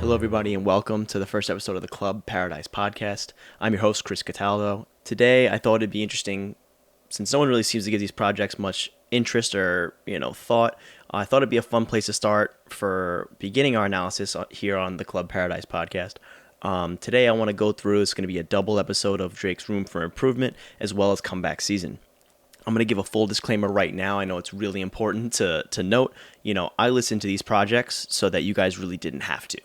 Hello, everybody, and welcome to the first episode of the Club Paradise podcast. I'm your host, Chris Cataldo. Today, I thought it'd be interesting, since no one really seems to give these projects much interest or, thought. I thought it'd be a fun place to start for beginning our analysis here on the Club Paradise podcast. Today, I want to go through, it's going to be a double episode of Drake's Room for Improvement, as well as Comeback Season. I'm going to give a full disclaimer right now. I know it's really important to note. I listen to these projects so that you guys really didn't have to.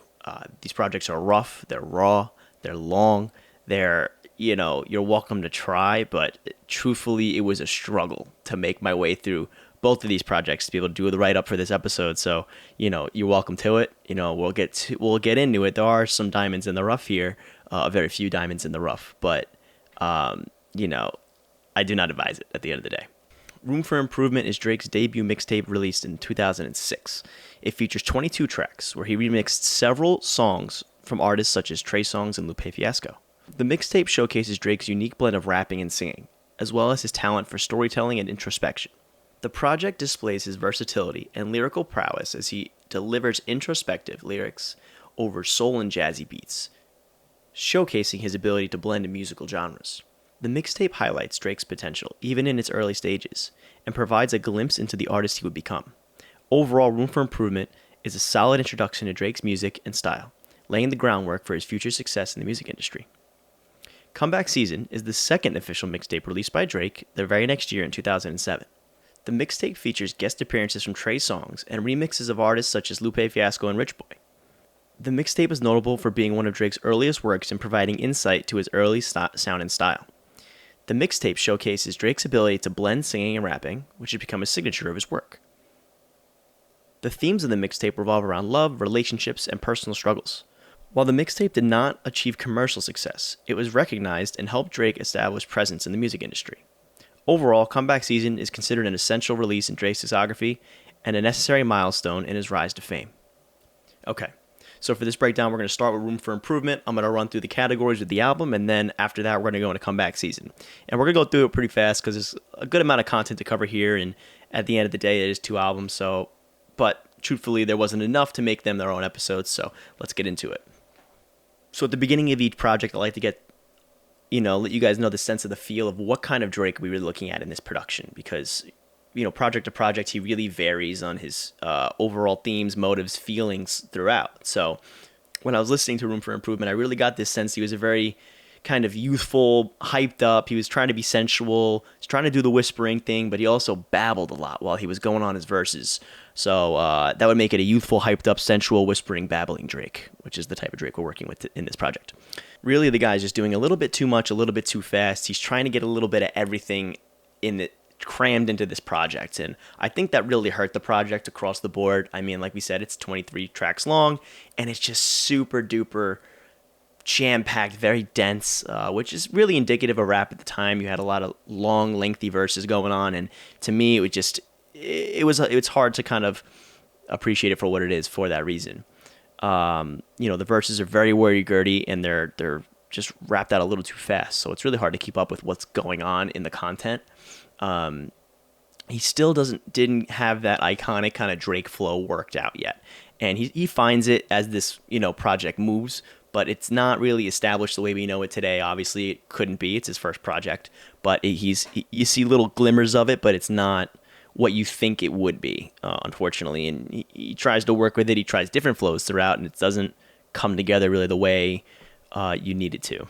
These projects are rough, they're raw, they're long, you're welcome to try, but truthfully, it was a struggle to make my way through both of these projects to be able to do the write-up for this episode. So, you're welcome to it. We'll get into it. There are some diamonds in the rough here, very few diamonds in the rough, but, I do not advise it at the end of the day. Room for Improvement is Drake's debut mixtape released in 2006. It features 22 tracks, where he remixed several songs from artists such as Trey Songz and Lupe Fiasco. The mixtape showcases Drake's unique blend of rapping and singing, as well as his talent for storytelling and introspection. The project displays his versatility and lyrical prowess as he delivers introspective lyrics over soul and jazzy beats, showcasing his ability to blend in musical genres. The mixtape highlights Drake's potential, even in its early stages, and provides a glimpse into the artist he would become. Overall, Room for Improvement is a solid introduction to Drake's music and style, laying the groundwork for his future success in the music industry. Comeback Season is the second official mixtape released by Drake the very next year in 2007. The mixtape features guest appearances from Trey Songz and remixes of artists such as Lupe Fiasco and Rich Boy. The mixtape is notable for being one of Drake's earliest works and providing insight to his early sound and style. The mixtape showcases Drake's ability to blend singing and rapping, which has become a signature of his work. The themes of the mixtape revolve around love, relationships, and personal struggles. While the mixtape did not achieve commercial success, it was recognized and helped Drake establish presence in the music industry. Overall, Comeback Season is considered an essential release in Drake's discography and a necessary milestone in his rise to fame. Okay. So for this breakdown, we're going to start with Room for Improvement. I'm going to run through the categories of the album, and then after that, we're going to go into Comeback Season. And we're going to go through it pretty fast because there's a good amount of content to cover here, and at the end of the day, it is two albums. But truthfully, there wasn't enough to make them their own episodes, so let's get into it. So at the beginning of each project, I like to let you guys know the sense of the feel of what kind of Drake we were looking at in this production, because project to project, he really varies on his overall themes, motives, feelings throughout. So when I was listening to Room for Improvement, I really got this sense he was a very kind of youthful, hyped up. He was trying to be sensual. He was trying to do the whispering thing, but he also babbled a lot while he was going on his verses. So that would make it a youthful, hyped up, sensual, whispering, babbling Drake, which is the type of Drake we're working with in this project. Really, the guy's just doing a little bit too much, a little bit too fast. He's trying to get a little bit of everything crammed into this project, and I think that really hurt the project across the board. I mean, like we said, it's 23 tracks long, and it's just super duper jam-packed, very dense, which is really indicative of rap at the time. You had a lot of long, lengthy verses going on, and to me, it's hard to kind of appreciate it for what it is for that reason. The verses are very wordy-gurdy, and they're just wrapped out a little too fast, so it's really hard to keep up with what's going on in the content. He still didn't have that iconic kind of Drake flow worked out yet. And he finds it as this, project moves, but it's not really established the way we know it today. Obviously, it couldn't be. It's his first project. But you see little glimmers of it, but it's not what you think it would be, unfortunately. And he tries to work with it. He tries different flows throughout, and it doesn't come together really the way you need it to.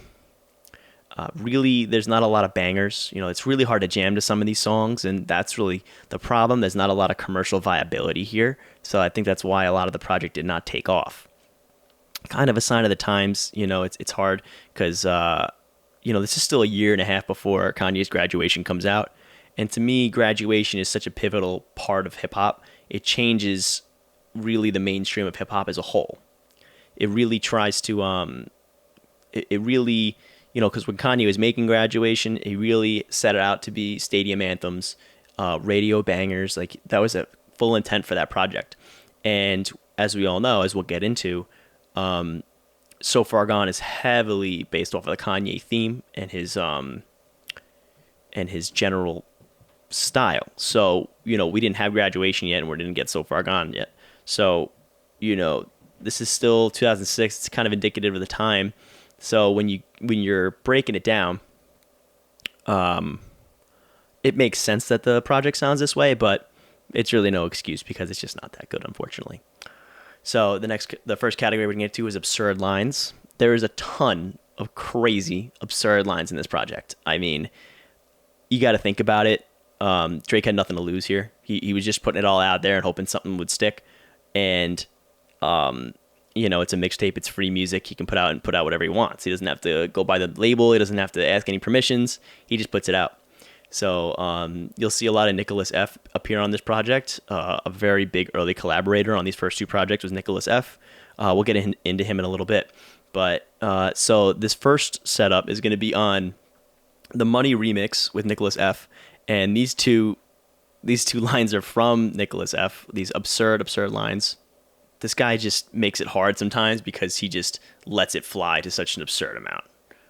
Really, there's not a lot of bangers. It's really hard to jam to some of these songs, and that's really the problem. There's not a lot of commercial viability here, so I think that's why a lot of the project did not take off. Kind of a sign of the times. It's hard because, this is still a year and a half before Kanye's Graduation comes out, and to me, Graduation is such a pivotal part of hip-hop. It changes really the mainstream of hip-hop as a whole. It really tries to, because when Kanye was making Graduation, he really set it out to be stadium anthems, radio bangers. Like, that was a full intent for that project. And as we all know, as we'll get into, So Far Gone is heavily based off of the Kanye theme and his general style. So, we didn't have Graduation yet, and we didn't get So Far Gone yet. So, this is still 2006. It's kind of indicative of the time. So when you're breaking it down, it makes sense that the project sounds this way, but it's really no excuse because it's just not that good, unfortunately. So the first category we're going to get to is absurd lines. There is a ton of crazy, absurd lines in this project. I mean, you got to think about it. Drake had nothing to lose here. He was just putting it all out there and hoping something would stick. And, it's a mixtape. It's free music. He can put out whatever he wants. He doesn't have to go by the label. He doesn't have to ask any permissions. He just puts it out. So you'll see a lot of Nicholas F. appear on this project. A very big early collaborator on these first two projects was Nicholas F. We'll get into him in a little bit. But so this first setup is going to be on the Money remix with Nicholas F. And these two lines are from Nicholas F. These absurd lines. This guy just makes it hard sometimes because he just lets it fly to such an absurd amount.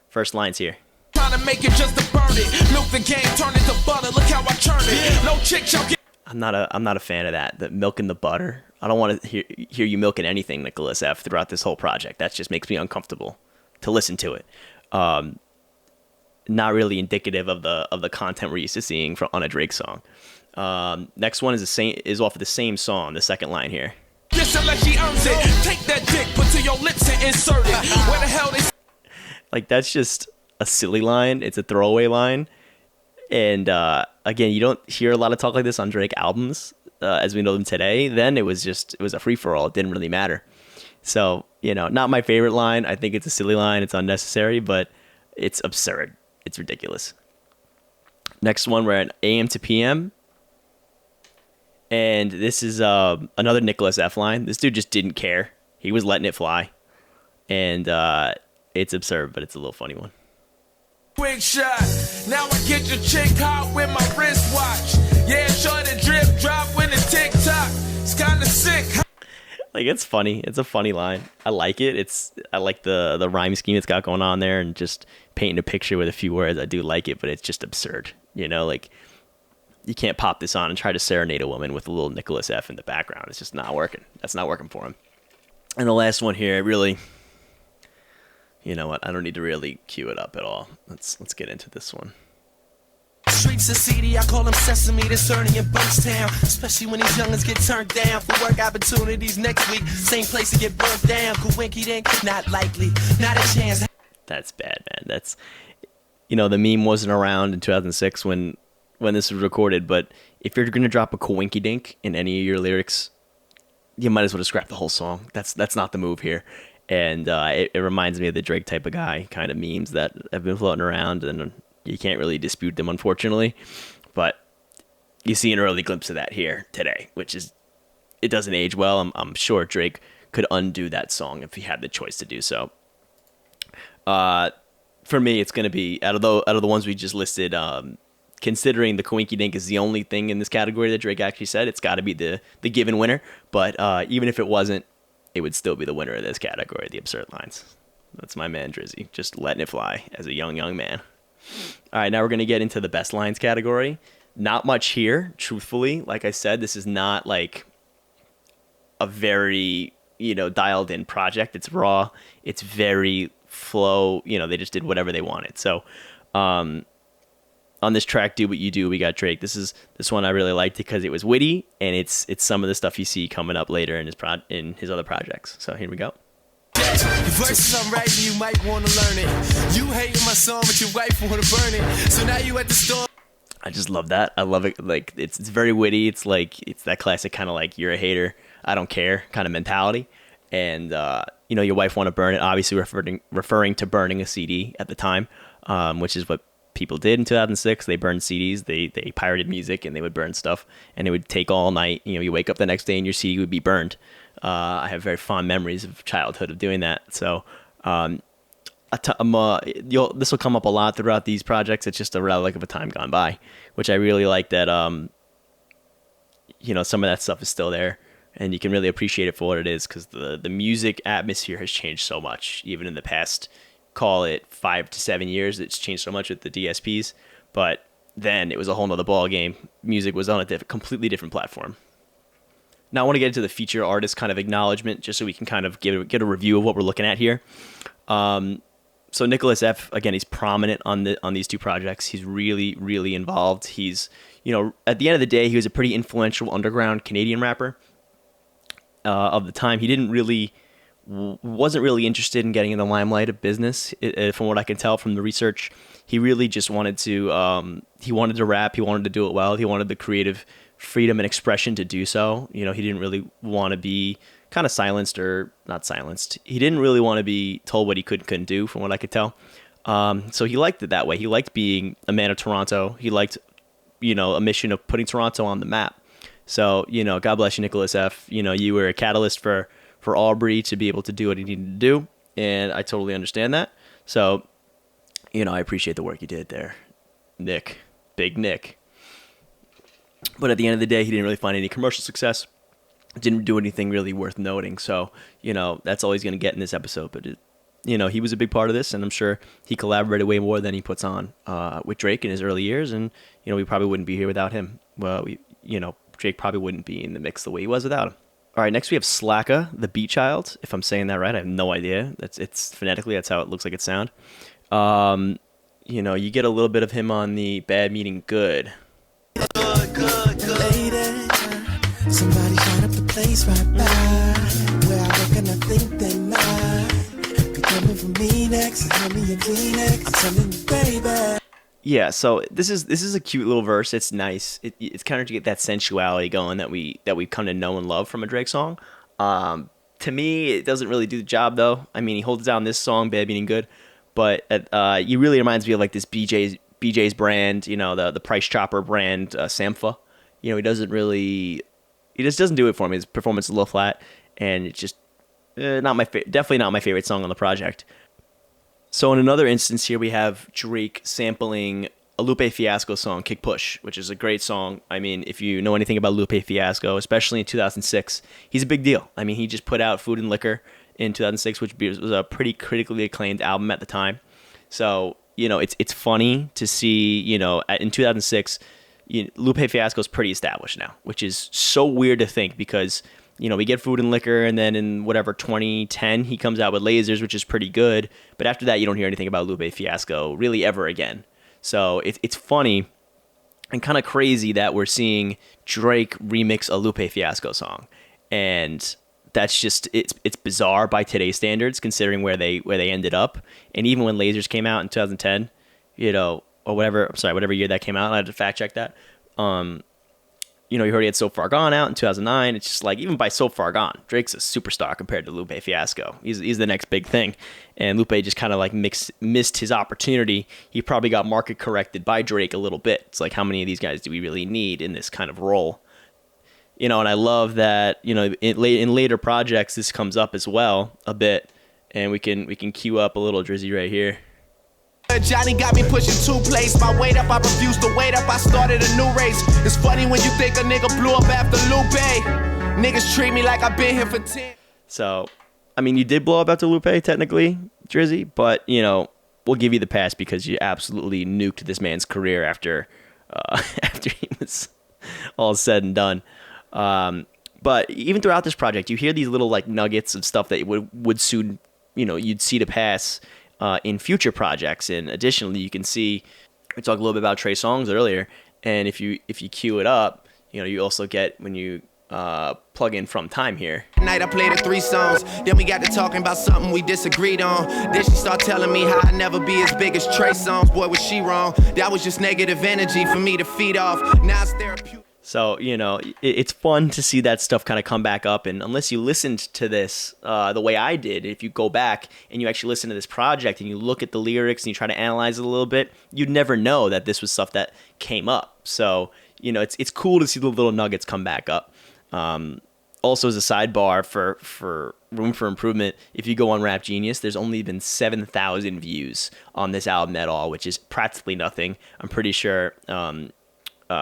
First line's here. Trying to make it just to burn it. Milk the game, turn it to butter. Look how I churn it. No chick shall get. I'm not a fan of that. The milking the butter. I don't want to hear you milking anything, Nicholas F. throughout this whole project. That just makes me uncomfortable to listen to it. Not really indicative of the content we're used to seeing on a Drake song. Next one is off of the same song. The second line here. Just unless she earns it. Take that dick, put to your lips and insert it. Where the hell they? Like, that's just a silly line. It's a throwaway line. And again, you don't hear a lot of talk like this on Drake albums as we know them today. Then it was a free-for-all. It didn't really matter. So, not my favorite line. I think it's a silly line. It's unnecessary, but it's absurd. It's ridiculous. Next one, we're at AM to PM. And this is another Nicholas F. line. This dude just didn't care. He was letting it fly. And it's absurd, but it's a little funny one. Quick shot. Now I get your chick hot with my wristwatch. Yeah, sure the drip drop when the TikTok. It's kind of sick. Like, it's funny. It's a funny line. I like it. I like the rhyme scheme it's got going on there and just painting a picture with a few words. I do like it, but it's just absurd. Like, you can't pop this on and try to serenade a woman with a little Nicholas F in the background. It's just not working. That's not working for him. And the last one here, really, you know what? I don't need to really cue it up at all. Let's get into this one. Streets are seedy, I call them Sesame, this Ernie in Bunkstown. Especially when these youngins get turned down for work opportunities next week. Same place to get burnt down. Coinky dink, not likely, not a chance. That's bad, man. That's, the meme wasn't around in 2006 when this was recorded, but if you're going to drop a coinky dink in any of your lyrics, you might as well just scrap the whole song. That's not the move here. And it reminds me of the Drake type of guy kind of memes that have been floating around, and you can't really dispute them, unfortunately. But you see an early glimpse of that here today, which is, it doesn't age well. I'm sure Drake could undo that song if he had the choice to do so. For me, it's going to be, out of the ones we just listed, considering the Coinky Dink is the only thing in this category that Drake actually said, it's got to be the given winner. But even if it wasn't, it would still be the winner of this category, the absurd lines. That's my man, Drizzy, just letting it fly as a young man. All right, now we're going to get into the best lines category. Not much here, truthfully. Like I said, this is not like a very, dialed in project. It's raw. It's very flow. They just did whatever they wanted. So, on this track, Do What You Do, we got Drake. This one I really liked because it was witty, and it's some of the stuff you see coming up later in his other projects. So here we go. Verses I'm writing, you might want to learn it. You hating my song, but your wife want to burn it. So now you at the store. I just love that. I love it. Like, it's very witty. It's like, it's that classic kind of like, you're a hater, I don't care kind of mentality. And your wife want to burn it. Obviously referring to burning a CD at the time, which is what people did in 2006. They burned CDs. They pirated music, and they would burn stuff, and it would take all night. You wake up the next day and your CD would be burned. I have very fond memories of childhood of doing that. So this will come up a lot throughout these projects. It's just a relic of a time gone by, which I really like that, some of that stuff is still there, and you can really appreciate it for what it is, because the music atmosphere has changed so much, even in the past, call it 5 to 7 years. It's changed so much with the DSPs, but then it was a whole nother ball game. Music was on a completely different platform. Now I want to get into the feature artist kind of acknowledgement, just so we can kind of get a review of what we're looking at here. So Nicholas F, again, he's prominent on these two projects. He's really, really involved. He's, at the end of the day, he was a pretty influential underground Canadian rapper of the time. He wasn't really interested in getting in the limelight of business, from what I can tell from the research. He really just wanted to he wanted to rap. He wanted to do it well. He wanted the creative freedom and expression to do so. He didn't really want to be kind of silenced, or not silenced. He didn't really want to be told what he couldn't do, from what I could tell. So he liked it that way. He liked being a man of Toronto. He liked, a mission of putting Toronto on the map. So, God bless you, Nicholas F. You were a catalyst for Aubrey to be able to do what he needed to do, and I totally understand that. So, I appreciate the work you did there, Nick, Big Nick. But at the end of the day, he didn't really find any commercial success. Didn't do anything really worth noting. So, that's all he's going to get in this episode. But, he was a big part of this, and I'm sure he collaborated way more than he puts on with Drake in his early years. And, we probably wouldn't be here without him. Well, Drake probably wouldn't be in the mix the way he was without him. All right, next we have Slacka, the Beat Child. If I'm saying that right, I have no idea. It's phonetically, that's how it looks like it sound. You get a little bit of him on the Bad Meaning Good. Good. Lady, somebody shot up the place right by where I work, and I think they might be coming for me next. Tell me a Kleenex. I'm telling you, baby. Yeah, so this is a cute little verse. It's nice. It's kind of to get that sensuality going that we've come to know and love from a Drake song. To me, it doesn't really do the job though. I mean, he holds down this song, "Bad Meaning Good," but he really reminds me of like this BJ's brand, the Price Chopper brand, Sampha. He just doesn't do it for me. His performance is a little flat, and it's just definitely not my favorite song on the project. So in another instance here, we have Drake sampling a Lupe Fiasco song, Kick Push, which is a great song. I mean, if you know anything about Lupe Fiasco, especially in 2006, he's a big deal. I mean, he just put out Food and Liquor in 2006, which was a pretty critically acclaimed album at the time. So, it's funny to see, in 2006, Lupe Fiasco is pretty established now, which is so weird to think because, we get Food and Liquor, and then in 2010, he comes out with Lasers, which is pretty good. But after that, you don't hear anything about Lupe Fiasco really ever again. So it's funny and kind of crazy that we're seeing Drake remix a Lupe Fiasco song. And that's just, it's bizarre by today's standards, considering where they ended up. And even when Lasers came out in 2010, or whatever year that came out, I had to fact check that. You already had So Far Gone out in 2009. It's just like, even by So Far Gone, Drake's a superstar compared to Lupe Fiasco. He's the next big thing. And Lupe just kind of like missed his opportunity. He probably got market corrected by Drake a little bit. It's like, how many of these guys do we really need in this kind of role? And I love that, in later projects, this comes up as well a bit. And we can cue up a little Drizzy right here. Johnny got me pushing 2 plates. My weight up, I refused to wait up. I started a new race. It's funny when you think a nigga blew up after Lupe. Niggas treat me like I've been here for 10. So, I mean, you did blow up after Lupe, technically, Drizzy, but, we'll give you the pass because you absolutely nuked this man's career after he was all said and done. But even throughout this project, you hear these little like nuggets of stuff that would soon, you'd see to pass in future projects. And additionally, you can see, we talked a little bit about Trey Songz earlier, and if you cue it up, you also get, when you plug in From Time here. Night I played her 3 songs, then we got to talking about something we disagreed on. Then she start telling me how I never be as big as Trey Songz. Boy, was she wrong. That was just negative energy for me to feed off. Now it's therapeutic. So, it's fun to see that stuff kind of come back up. And unless you listened to this the way I did, if you go back and you actually listen to this project and you look at the lyrics and you try to analyze it a little bit, you'd never know that this was stuff that came up. So, it's cool to see the little nuggets come back up. Also, as a sidebar for room for improvement, if you go on Rap Genius, there's only been 7,000 views on this album at all, which is practically nothing. I'm pretty sure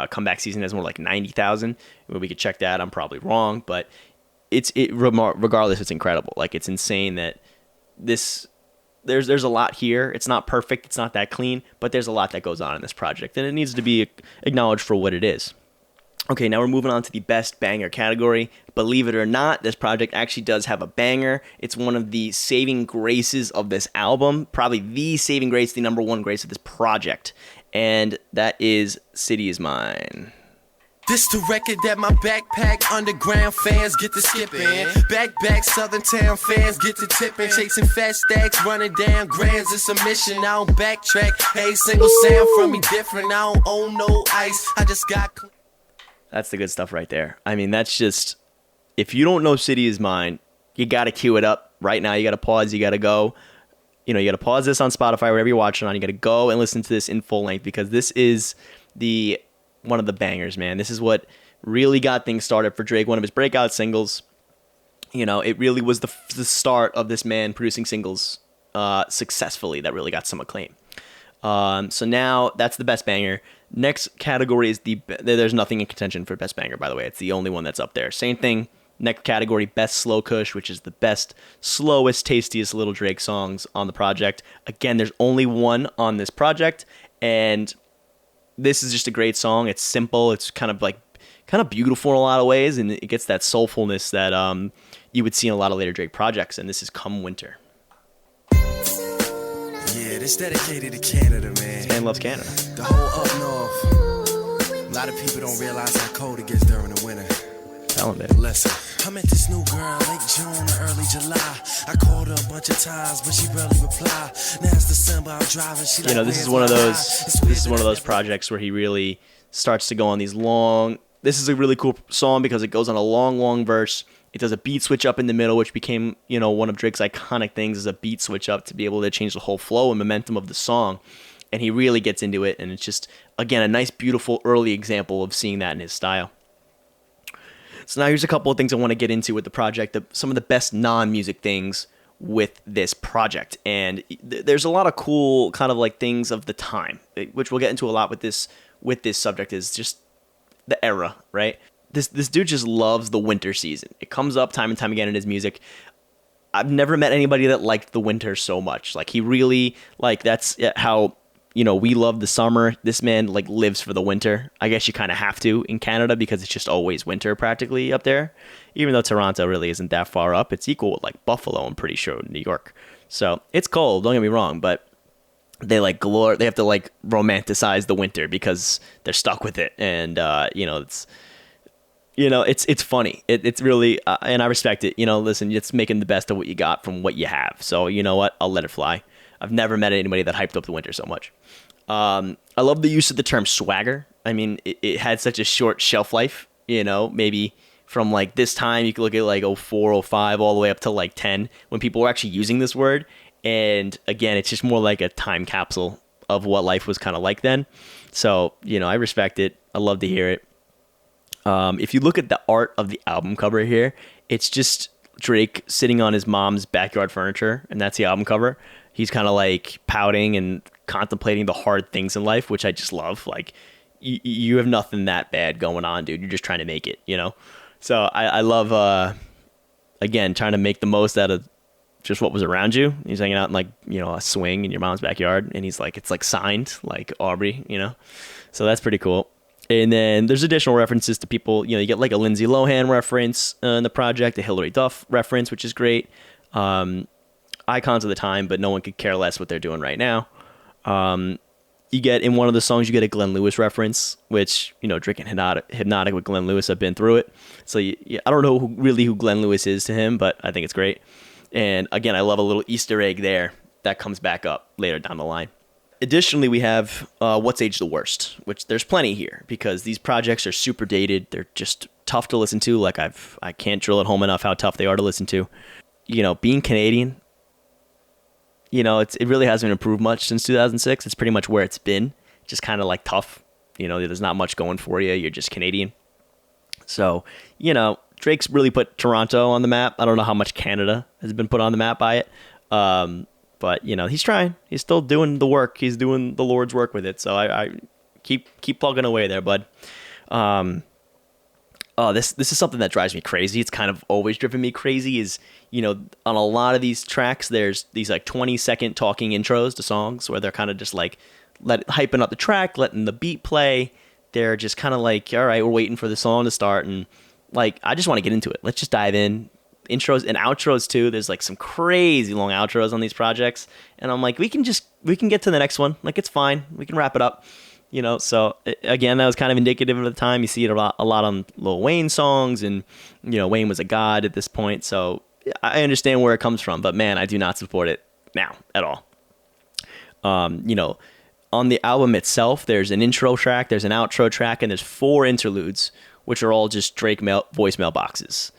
Comeback Season has more like 90,000. We could check that. I'm probably wrong, but regardless, it's incredible. Like, it's insane that there's a lot here. It's not perfect. It's not that clean, but there's a lot that goes on in this project, and it needs to be acknowledged for what it is. Okay, now we're moving on to the best banger category. Believe it or not, this project actually does have a banger. It's one of the saving graces of this album, probably the saving grace, the number one grace of this project, and that is City Is Mine. This the record that my backpack underground fans get to skipping. Back Southern Town fans get to tipping. Chasing fat stacks, running down grands. It's a mission, I don't backtrack. Hey, single sound from me different. I don't own no ice, I just got... That's the good stuff right there. I mean, that's just... If you don't know City Is Mine, you got to cue it up right now. You got to pause, you got to go. You know, you got to pause this on Spotify, wherever you're watching on. You got to go and listen to this in full length because this is one of the bangers, man. This is what really got things started for Drake, one of his breakout singles. You know, it really was the start of this man producing singles successfully that really got some acclaim. So now that's the best banger. Next category is there's nothing in contention for best banger, by the way. It's the only one that's up there. Same thing. Next category, best slow kush, which is the best, slowest, tastiest Little Drake songs on the project. Again, there's only one on this project, and this is just a great song. It's simple. It's kind of beautiful in a lot of ways, and it gets that soulfulness that you would see in a lot of later Drake projects. And this is Come Winter. Yeah, this dedicated to Canada, man. This man loves Canada. The whole up north. A lot of people don't realize how cold it gets during the winter. Tell him, baby. Listen, I met this new girl late June or early July. I called her a bunch of times, but she barely replied. Now it's December, I'm driving. She like, this is one of those projects where he really starts to go on these long. This is a really cool song because it goes on a long verse. It does a beat switch up in the middle, which became, one of Drake's iconic things is a beat switch up to be able to change the whole flow and momentum of the song. And he really gets into it, and it's just, again, a nice, beautiful early example of seeing that in his style. So now here's a couple of things I want to get into with the project, some of the best non-music things with this project. And there's a lot of cool kind of like things of the time, which we'll get into a lot with this subject, is just the era, right? This dude just loves the winter season. It comes up time and time again in his music. I've never met anybody that liked the winter so much. Like, he really, that's how... we love the summer. This man lives for the winter. I guess you kind of have to in Canada because it's just always winter practically up there. Even though Toronto really isn't that far up, it's equal with Buffalo, I'm pretty sure, New York. So it's cold, don't get me wrong, but they they have to romanticize the winter because they're stuck with it. And it's funny. It's really and I respect it. Listen, it's making the best of what you got from what you have. So you know what? I'll let it fly. I've never met anybody that hyped up the winter so much. I love the use of the term swagger. I mean, it had such a short shelf life, maybe from this time you could look at 04, 05, all the way up to 10 when people were actually using this word. And again, it's just more like a time capsule of what life was kind of like then. So, I respect it. I love to hear it. If you look at the art of the album cover here, it's just Drake sitting on his mom's backyard furniture, and that's the album cover. He's kind of pouting and contemplating the hard things in life, which I just love. You have nothing that bad going on, dude. You're just trying to make it, So I love, again, trying to make the most out of just what was around you. He's hanging out in a swing in your mom's backyard, and he's it's signed like Aubrey, So that's pretty cool. And then there's additional references to people. You get a Lindsay Lohan reference in the project, a Hilary Duff reference, which is great. Icons of the time, but no one could care less what they're doing right now. You get in one of the songs, you get a Glenn Lewis reference, which, Drake and Hypnotic with Glenn Lewis have been through it. So I don't know who Glenn Lewis is to him, but I think it's great. And again, I love a little Easter egg there that comes back up later down the line. Additionally, we have What's Age the Worst, which there's plenty here because these projects are super dated. They're just tough to listen to. I can't drill it home enough how tough they are to listen to. Being Canadian, it really hasn't improved much since 2006. It's pretty much where it's been, just kind of tough. There's not much going for you. You're just Canadian. So, Drake's really put Toronto on the map. I don't know how much Canada has been put on the map by it. But, he's trying. He's still doing the work. He's doing the Lord's work with it. So I keep plugging away there, bud. This is something that drives me crazy. It's kind of always driven me crazy is, on a lot of these tracks, there's these 20-second talking intros to songs where they're kind of just hyping up the track, letting the beat play. they're just kind of like, all right, we're waiting for the song to start, and like I just want to get into it. Let's just dive in. Intros and outros too. There's like some crazy long outros on these projects, and I'm like, we can get to the next one. Like it's fine. We can wrap it up. So again, that was kind of indicative of the time. You see it a lot on Lil Wayne songs, and Wayne was a god at this point, so I understand where it comes from. But man, I do not support it now at all. On the album itself, there's an intro track, there's an outro track, and there's 4 interludes, which are all just Drake voicemail boxes.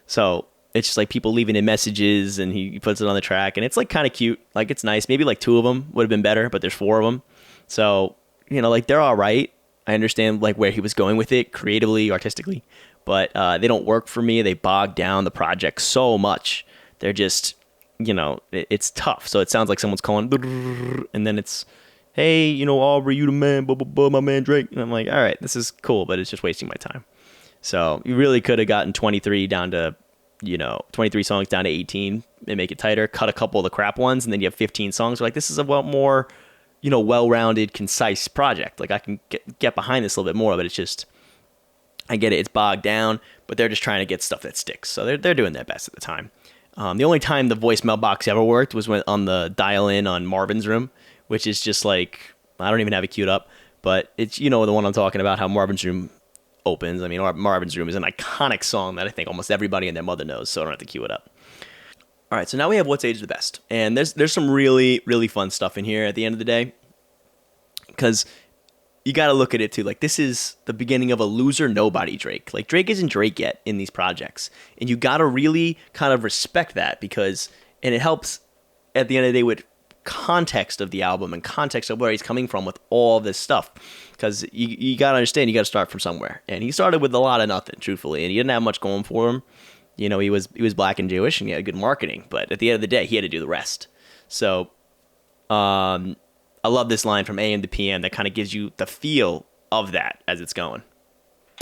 So it's just like people leaving in messages, and he puts it on the track, and it's like kind of cute. Like it's nice. Maybe like 2 of them would have been better, but there's 4 of them. So like they're all right. I understand like where he was going with it creatively, artistically, but they don't work for me. They bog down the project so much. They're just, it's tough. So it sounds like someone's calling, and then it's, hey, Aubrey, you the man, blah, blah, blah, my man Drake. And I'm like, all right, this is cool, but it's just wasting my time. So you really could have gotten 23 down to, 23 songs down to 18 and make it tighter, cut a couple of the crap ones, and then you have 15 songs. Like, this is a more, well-rounded, concise project. Like, I can get behind this a little bit more, but it's just, I get it, it's bogged down, but they're just trying to get stuff that sticks. So they're doing their best at the time. The only time the voicemail box ever worked was when on the dial-in on Marvin's Room, which is just like, I don't even have it queued up, but it's, the one I'm talking about, how Marvin's Room opens. I mean, Marvin's Room is an iconic song that I think almost everybody and their mother knows, so I don't have to queue it up. All right, so now we have What's Age the Best, and there's some really, really fun stuff in here at the end of the day, because you got to look at it too. Like, this is the beginning of a loser nobody Drake. Like, Drake isn't Drake yet in these projects, and you got to really kind of respect that, and it helps at the end of the day with context of the album and context of where he's coming from with all this stuff, because you got to understand, you got to start from somewhere, and he started with a lot of nothing, truthfully, and he didn't have much going for him. He was black and Jewish, and he had good marketing, but at the end of the day, he had to do the rest. So I love this line from AM to PM that kind of gives you the feel of that as it's going.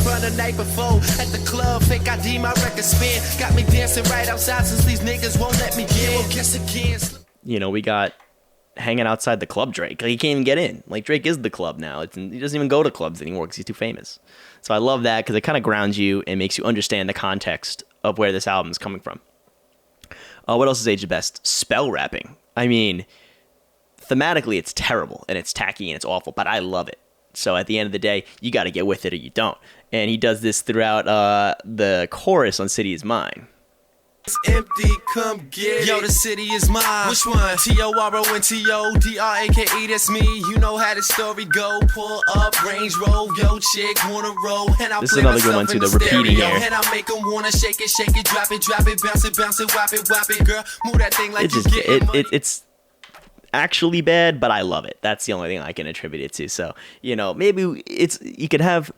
From the night before at the club, fake ID, my record spin. Got me dancing right outside since these niggas won't let me get. Guess again. We got hanging outside the club Drake. Like, he can't even get in. Like, Drake is the club now. He doesn't even go to clubs anymore because he's too famous. So I love that, because it kind of grounds you and makes you understand the context of where this album is coming from. What else is Age the Best? Spell rapping. I mean, thematically, it's terrible, and it's tacky, and it's awful, but I love it. So at the end of the day, you got to get with it or you don't. And he does this throughout the chorus on City Is Mine. It's empty, come get it. Yo, the city is mine. Which one? T-O-R-O-N-T-O-D-R-A-K-E, that's me. You know how the story go. Pull up, Range Roll, yo, chick, wanna roll. And I'll this is another good one too, the repeating here. And I'll make them wanna shake it, drop it, bounce it, whop it, girl. Move that thing like it's actually bad, but I love it. That's the only thing I can attribute it to. So, maybe you could have,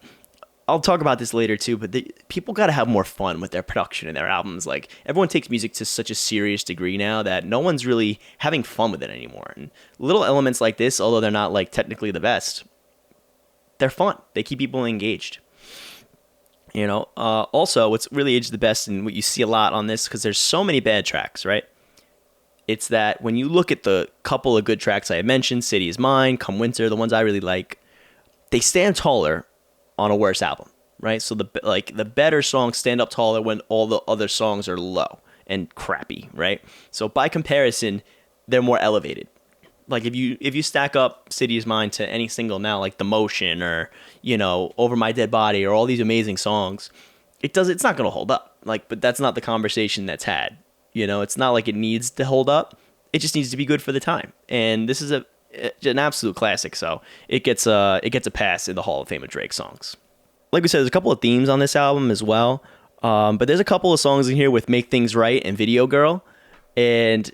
I'll talk about this later too, but people got to have more fun with their production and their albums. Like, everyone takes music to such a serious degree now that no one's really having fun with it anymore. And little elements like this, although they're not like technically the best, they're fun. They keep people engaged. Also, what's really aged the best, and what you see a lot on this, because there's so many bad tracks, right? It's that when you look at the couple of good tracks I mentioned, City Is Mine, Come Winter, the ones I really like, they stand taller on a worse album, right? So the better songs stand up taller when all the other songs are low and crappy, right? So by comparison, they're more elevated. Like, if you stack up City Is Mine to any single now, like The Motion or Over My Dead Body or all these amazing songs, it's not gonna hold up. Like, but that's not the conversation that's had. It's not like it needs to hold up. It just needs to be good for the time. And this is an absolute classic, so it gets a pass in the Hall of Fame of Drake songs. Like we said, there's a couple of themes on this album as well, but there's a couple of songs in here with Make Things Right and Video Girl, and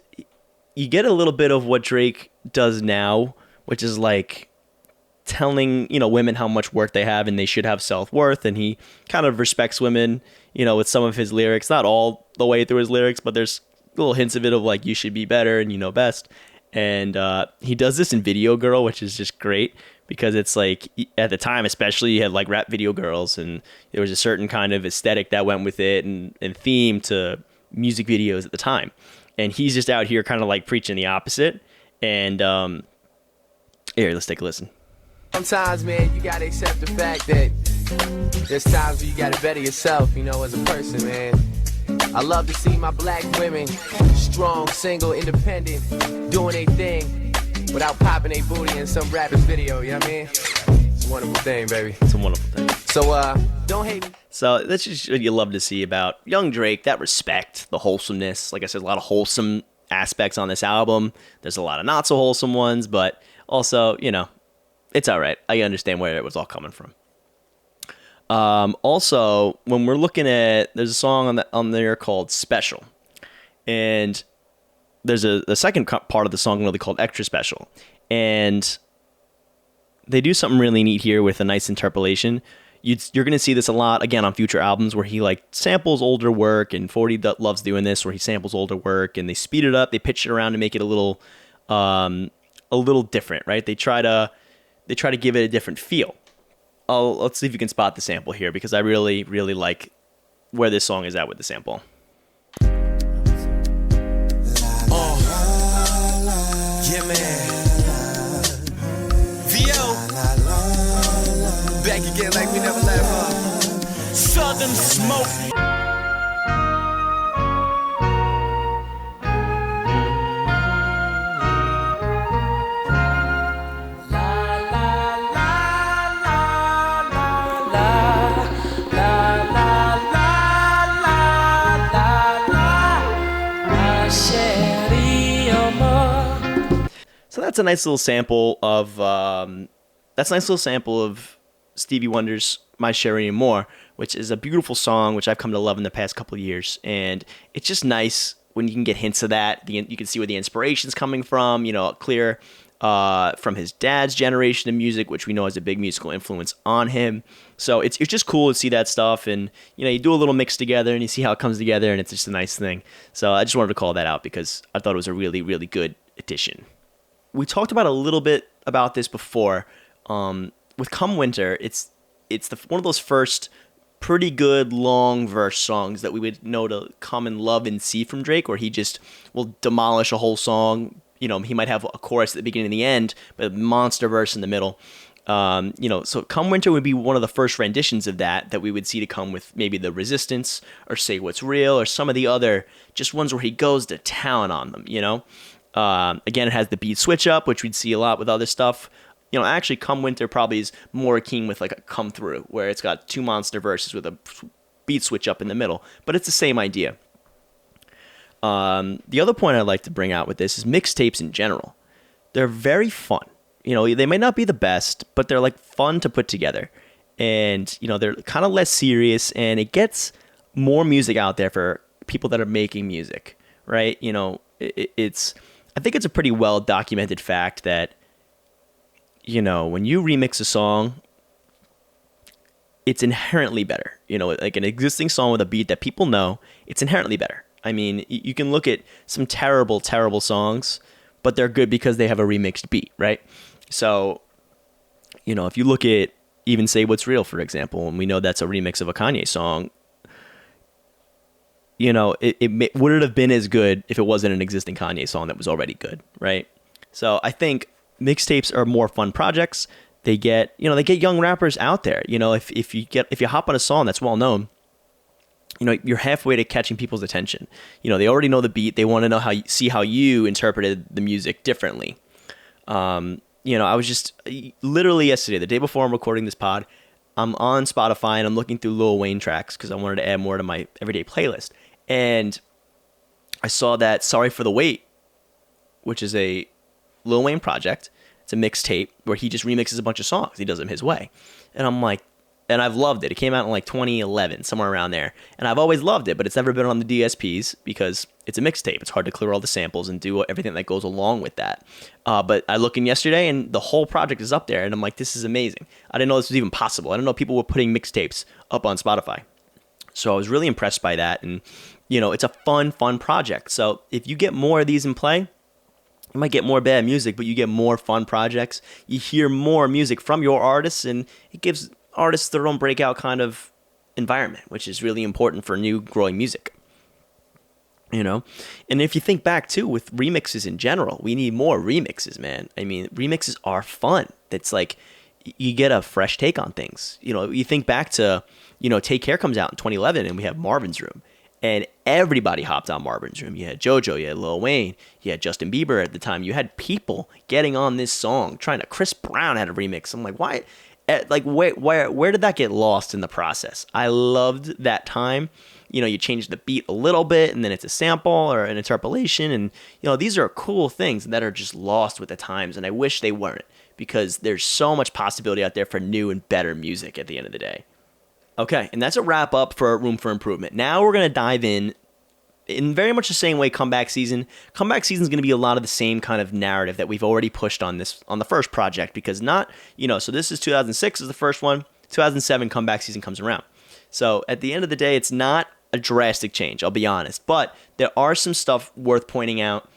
you get a little bit of what Drake does now, which is like telling women how much worth they have and they should have self-worth, and he kind of respects women with some of his lyrics, not all the way through his lyrics, but there's little hints of it of like, you should be better and you know best. And he does this in Video Girl, which is just great, because it's like, at the time especially, you had like rap video girls, and there was a certain kind of aesthetic that went with it and theme to music videos at the time. And he's just out here kind of like preaching the opposite. And here, let's take a listen. Sometimes, man, you gotta accept the fact that there's times where you gotta better yourself, you know, as a person, man. I love to see my black women strong, single, independent, doing their thing without popping their booty in some rapper's video, you know what I mean? It's a wonderful thing, baby. It's a wonderful thing. So, don't hate me. So that's just what you love to see about young Drake, that respect, the wholesomeness. Like I said, a lot of wholesome aspects on this album. There's a lot of not so wholesome ones, but also, you know, it's all right. I understand where it was all coming from. Also, when we're looking at, there's a song on there called Special. And there's a second part of the song really called Extra Special. And they do something really neat here with a nice interpolation. You're going to see this a lot, again, on future albums where he like samples older work, and 40 loves doing this, where he samples older work and they speed it up, they pitch it around to make it a little different, right? They try to give it a different feel. Let's see if you can spot the sample here, because I really, really like where this song is at with the sample. Yeah, man. VO. Back again like we never left, Southern Smoke. So that's a nice little sample of Stevie Wonder's My Sherry and More, which is a beautiful song, which I've come to love in the past couple of years. And it's just nice when you can get hints of that. You can see where the inspiration's coming from, you know, clear from his dad's generation of music, which we know has a big musical influence on him. So it's just cool to see that stuff. And, you know, you do a little mix together and you see how it comes together, and it's just a nice thing. So I just wanted to call that out because I thought it was a really, really good addition. We talked about a little bit about this before. With Come Winter, it's one of those first pretty good long verse songs that we would know to come and love and see from Drake, where he just will demolish a whole song. You know, he might have a chorus at the beginning and the end, but a monster verse in the middle. You know, so Come Winter would be one of the first renditions of that we would see to come with maybe The Resistance or Say What's Real or some of the other just ones where he goes to town on them, you know. Again, it has the beat switch up, which we'd see a lot with other stuff. You know, actually, Come Winter probably is more keen with like a come through, where it's got two monster verses with a beat switch up in the middle. But it's the same idea. The other point I'd like to bring out with this is mixtapes in general. They're very fun. You know, they might not be the best, but they're like fun to put together. And, you know, they're kind of less serious, and it gets more music out there for people that are making music, right? You know, I think it's a pretty well documented fact that, you know, when you remix a song, it's inherently better. You know, like an existing song with a beat that people know, it's inherently better. I mean, you can look at some terrible, terrible songs, but they're good because they have a remixed beat, right? So, you know, if you look at even Say What's Real, for example, and we know that's a remix of a Kanye song, you know, would it have been as good if it wasn't an existing Kanye song that was already good, right? So I think mixtapes are more fun projects. They get young rappers out there. You know, if you hop on a song that's well known, you know, you're halfway to catching people's attention. You know, they already know the beat. They want to know how you interpreted the music differently. You know, I was just literally yesterday, the day before I'm recording this pod, I'm on Spotify and I'm looking through Lil Wayne tracks because I wanted to add more to my everyday playlist. And I saw that Sorry for the Wait, which is a Lil Wayne project. It's a mixtape where he just remixes a bunch of songs. He does them his way. And I'm like, and I've loved it. It came out in like 2011, somewhere around there. And I've always loved it, but it's never been on the DSPs because it's a mixtape. It's hard to clear all the samples and do everything that goes along with that. But I looked in yesterday and the whole project is up there. And I'm like, this is amazing. I didn't know this was even possible. I didn't know people were putting mixtapes up on Spotify. So I was really impressed by that. And, you know, it's a fun project. So if you get more of these in play, you might get more bad music, but you get more fun projects. You hear more music from your artists, and it gives artists their own breakout kind of environment, which is really important for new growing music. You know? And if you think back, too, with remixes in general, we need more remixes, man. I mean, remixes are fun. It's like, you get a fresh take on things. You think back to, Take Care comes out in 2011 and we have Marvin's Room. And everybody hopped on Marvin's Room. You had JoJo, you had Lil Wayne, you had Justin Bieber at the time. You had people getting on this song, Chris Brown had a remix. I'm like, why? Like, where did that get lost in the process? I loved that time. You change the beat a little bit, and then it's a sample or an interpolation. And, these are cool things that are just lost with the times. And I wish they weren't, because there's so much possibility out there for new and better music at the end of the day. Okay, and that's a wrap up for Room for Improvement. Now we're going to dive in very much the same way Comeback Season. Comeback Season is going to be a lot of the same kind of narrative that we've already pushed on the first project, because so this is 2006 is the first one. 2007 Comeback Season comes around. So at the end of the day, it's not a drastic change, I'll be honest. But there are some stuff worth pointing out.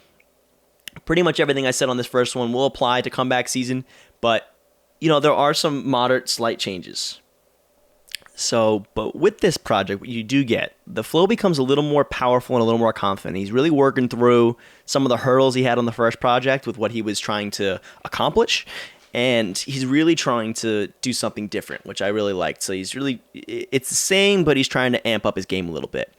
Pretty much everything I said on this first one will apply to Comeback Season, but, there are some moderate, slight changes. So, but with this project, what you do get, the flow becomes a little more powerful and a little more confident. He's really working through some of the hurdles he had on the first project with what he was trying to accomplish. And he's really trying to do something different, which I really liked. So it's the same, but he's trying to amp up his game a little bit.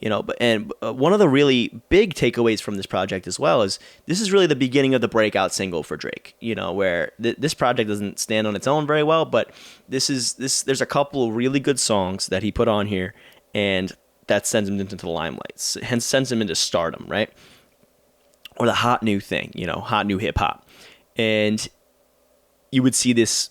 One of the really big takeaways from this project as well is this is really the beginning of the breakout single for Drake. Where this project doesn't stand on its own very well, but there's a couple of really good songs that he put on here, and that sends him into the limelight, hence sends him into stardom, right? Or the hot new thing, hot new hip hop, and you would see this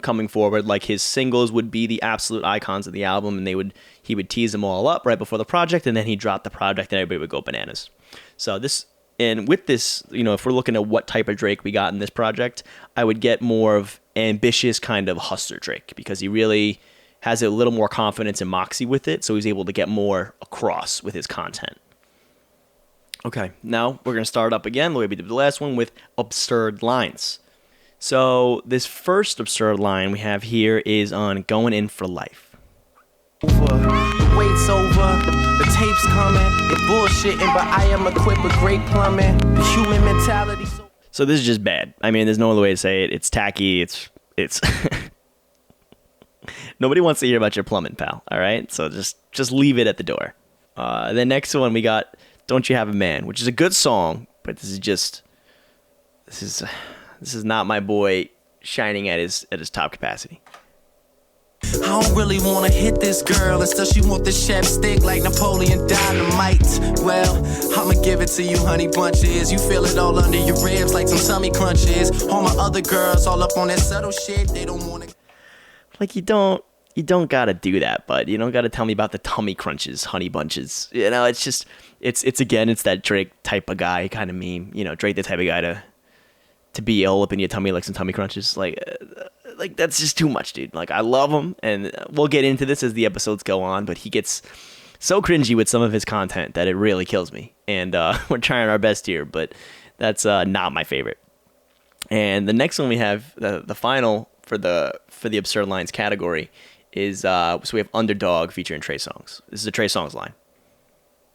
coming forward, like his singles would be the absolute icons of the album, and he would tease them all up right before the project, and then he'd drop the project and everybody would go bananas. So with this, if we're looking at what type of Drake we got in this project, I would get more of ambitious kind of hustler Drake, because he really has a little more confidence and moxie with it, so he's able to get more across with his content. Okay, now we're going to start up again the way we did the last one with absurd lines. So this first absurd line we have here is on Going In For Life. The wait's over, the tape's coming, you're bullshitting, but I am equipped with great plumbing, the human mentality. So this is just bad. I mean, there's no other way to say it. It's tacky. It's nobody wants to hear about your plumbing, pal. All right, so just leave it at the door. The next one we got, Don't You Have a Man, which is a good song, but this is not my boy shining at his top capacity. I don't really wanna hit this girl, instead she want the chef stick like Napoleon Dynamite. Well, I'ma give it to you, honey bunches. You feel it all under your ribs like some tummy crunches. All my other girls all up on that subtle shit, they don't wanna. Like, you don't gotta do that, bud. You don't gotta tell me about the tummy crunches, honey bunches. It's just, it's that Drake type of guy kind of meme. Drake the type of guy to be all up in your tummy like some tummy crunches. Like that's just too much, dude. Like, I love him, and we'll get into this as the episodes go on, but he gets so cringy with some of his content that it really kills me. And we're trying our best here, but that's not my favorite. And the next one we have, the final for the absurd lines category is so we have Underdog featuring Trey Songz. This is a Trey Songz line.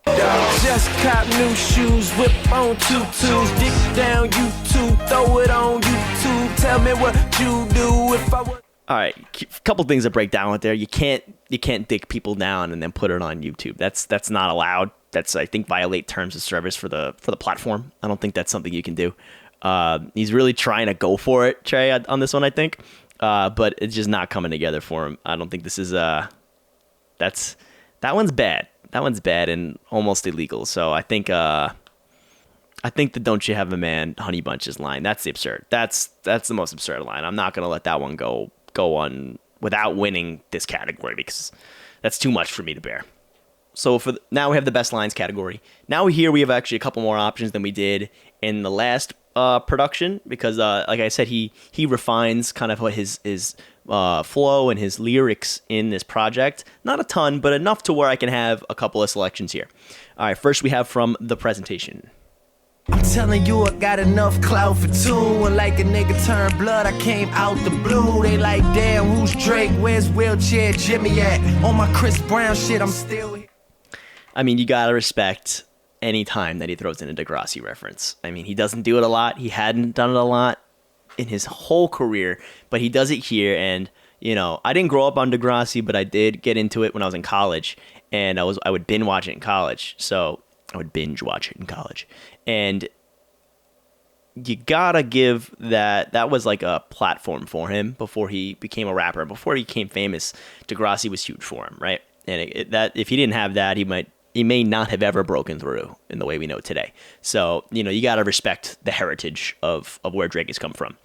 Just cop new shoes, whip on tutus, dick down YouTube, throw it on YouTube. Tell me what you do if I would. All right, a couple things to break down with there. You can't dick people down and then put it on YouTube. That's not allowed. That's, I think, violate terms of service for the platform. I don't think that's something you can do. He's really trying to go for it, Trey, on this one, I think. But it's just not coming together for him. I don't think this is that one's bad. That one's bad and almost illegal. So I think the Don't You Have a Man Honey Bunches line, that's the absurd. That's the most absurd line. I'm not gonna let that one go on without winning this category, because that's too much for me to bear. So now we have the best lines category. Now here we have actually a couple more options than we did in the last production, because like I said, he refines kind of his flow and his lyrics in this project. Not a ton, but enough to where I can have a couple of selections here. All right, first we have from The Presentation. I'm telling you, I got enough clout for two. And like a nigga turned blood, I came out the blue. They like, damn, who's Drake? Where's Wheelchair Jimmy at? On my Chris Brown shit, I'm still here. I mean, you gotta respect any time that he throws in a Degrassi reference. I mean, he doesn't do it a lot. He hadn't done it a lot in his whole career, but he does it here. And I didn't grow up on Degrassi, but I did get into it when I was in college, and I would binge watch it in college. So I would binge watch it in college, and you gotta give that was like a platform for him before he became a rapper. Before he became famous, Degrassi was huge for him, right? And that if he didn't have that, he may not have ever broken through in the way we know today. So you gotta respect the heritage of where Drake has come from.